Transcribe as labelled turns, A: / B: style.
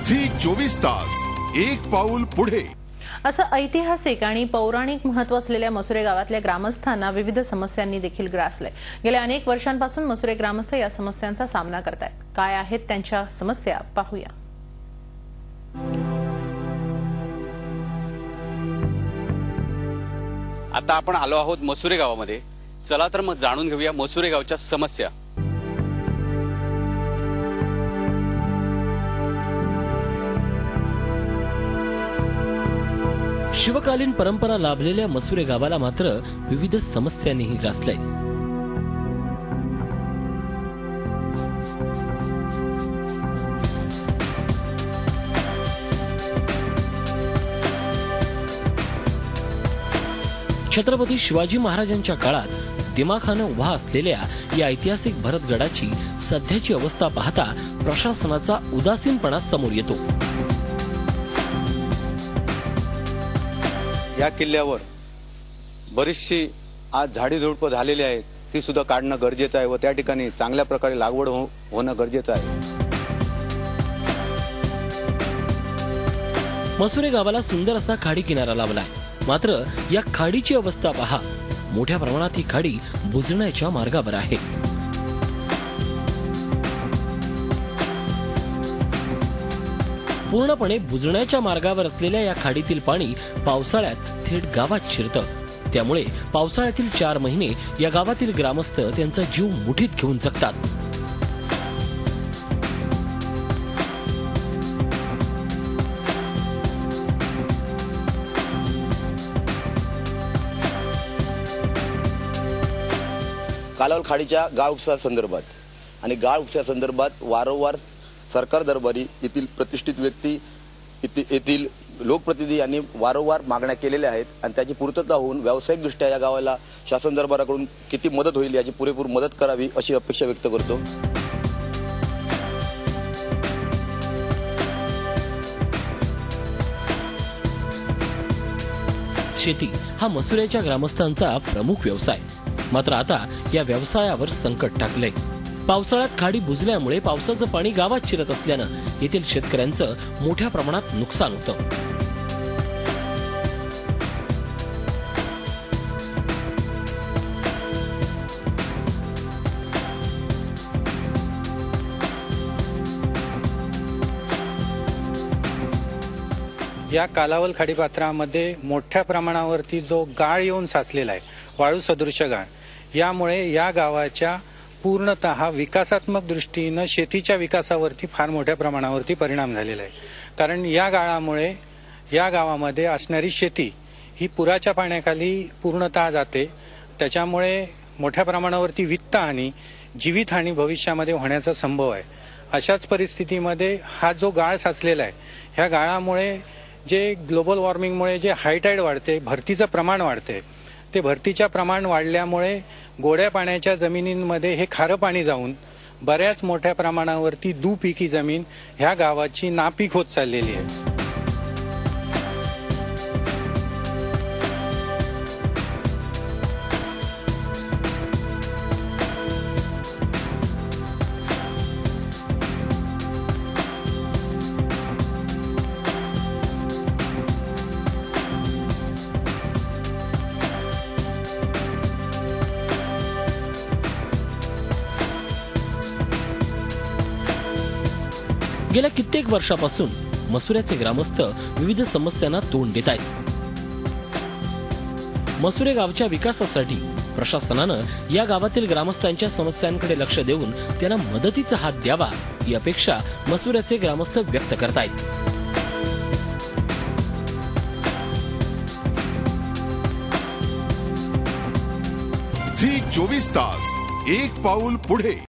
A: झी24 तास एक पाऊल पुढे।
B: असं ऐतिहासिक आणि पौराणिक महत्त्व असलेल्या मसुरे गावातल्या ग्रामस्थांना विविध समस्यांनी देखील ग्रासलंय। गेल्या अनेक वर्षांपासून मसुरे ग्रामस्थ या समस्यांचा सामना करतायत। काय आहेत त्यांच्या समस्या पाहूया।
C: आता आपण आलो आहोत मसुरे गावामध्ये। चला तर मग जाणून घेऊया मसुरे गावच्या समस्या।
D: शिवकालीन परंपरा लाभलेल्या मसुरे गावाला मात्र विविध समस्यांनीही ग्रासलंय। छत्रपती शिवाजी महाराजांच्या काळात दिमाखानं उभा असलेल्या या ऐतिहासिक भरतगडाची सध्याची अवस्था पाहता प्रशासनाचा उदासीनपणा समोर येतो।
C: या किल्ल्यावर बरीचशी आज झाडीझुडपं झालेली आहेत, ती सुद्धा काढणं गरजेचं आहे व त्या ठिकाणी चांगल्या प्रकारे लागवड होणं गरजेचं आहे।
D: मसुरे गावाला सुंदर असा खाडी किनारा लाभलाय, मात्र या खाडीची अवस्था पहा। मोठ्या प्रमाणात ही खाडी बुजण्याच्या मार्गावर आहे। पूर्णपणे बुजण्याच्या मार्गावर असलेल्या या खाडीतील पाणी पावसाळ्यात थेट गावात शिरतं। त्यामुळे पावसाळ्यातील 4 महिने या गावातील ग्रामस्थ त्यांचा जीव मुठीत घेऊन जगतात।
E: कालावल खाडीच्या गाळ उपसा आणि गाळ उपसा वारंवार सरकार दरबारी येथील प्रतिष्ठित व्यक्ती येथील लोकप्रतिनिधी यांनी वारंवार मागण्या केलेल्या आहेत आणि त्याची पूर्तता होऊन व्यावसायिकदृष्ट्या या गावाला शासन दरबाराकडून किती मदत होईल याची पुरेपूर मदत करावी अशी अपेक्षा व्यक्त करतो।
D: शेती हा मसुऱ्याच्या ग्रामस्थांचा प्रमुख व्यवसाय, मात्र आता या व्यवसायावर संकट टाकलंय। पावसाळ्यात खाडी बुजल्यामुळे पावसाचं पाणी गावात शिरत असल्यानं येथील शेतकऱ्यांचं मोठ्या प्रमाणात नुकसान होतं।
F: या कालावल खाडीपात्रामध्ये मोठ्या प्रमाणावरती जो गाळ येऊन साचलेला आहे, वाळू सदृश गाळ, यामुळे या गावाच्या पूर्णतः विकासात्मक दृष्टीनं शेतीच्या विकासावरती फार मोठ्या प्रमाणावरती परिणाम झालेला आहे। कारण या गाळामुळे या गावामध्ये असणारी शेती ही पुराच्या पाण्याखाली पूर्णतः जाते। त्याच्यामुळे मोठ्या प्रमाणावरती वित्तहानी, जीवितहानी भविष्यामध्ये होण्याचा संभव आहे। अशाच परिस्थितीमध्ये हा जो गाळ साचलेला आहे, ह्या गाळामुळे जे ग्लोबल वॉर्मिंगमुळे जे हायटाईड वाढते, भरतीचं प्रमाण वाढते, ते भरतीच्या प्रमाण वाढल्यामुळे गोड्या पाण्याच्या जमिनींमध्ये हे खारं पाणी जाऊन बऱ्याच मोठ्या प्रमाणावरती दुपिकी जमीन ह्या गावाची नापीक होत चाललेली आहे।
D: गेल्या कित्येक वर्षापासून मसुऱ्याचे ग्रामस्थ विविध समस्यांना तोंड देत आहेत। मसुरे गावच्या विकासासाठी प्रशासनानं या गावातील ग्रामस्थांच्या समस्यांकडे लक्ष देऊन त्यांना मदतीचा हात द्यावा ही अपेक्षा मसुऱ्याचे ग्रामस्थ व्यक्त करतायत।
A: झी24 तास एक पाऊल पुढे।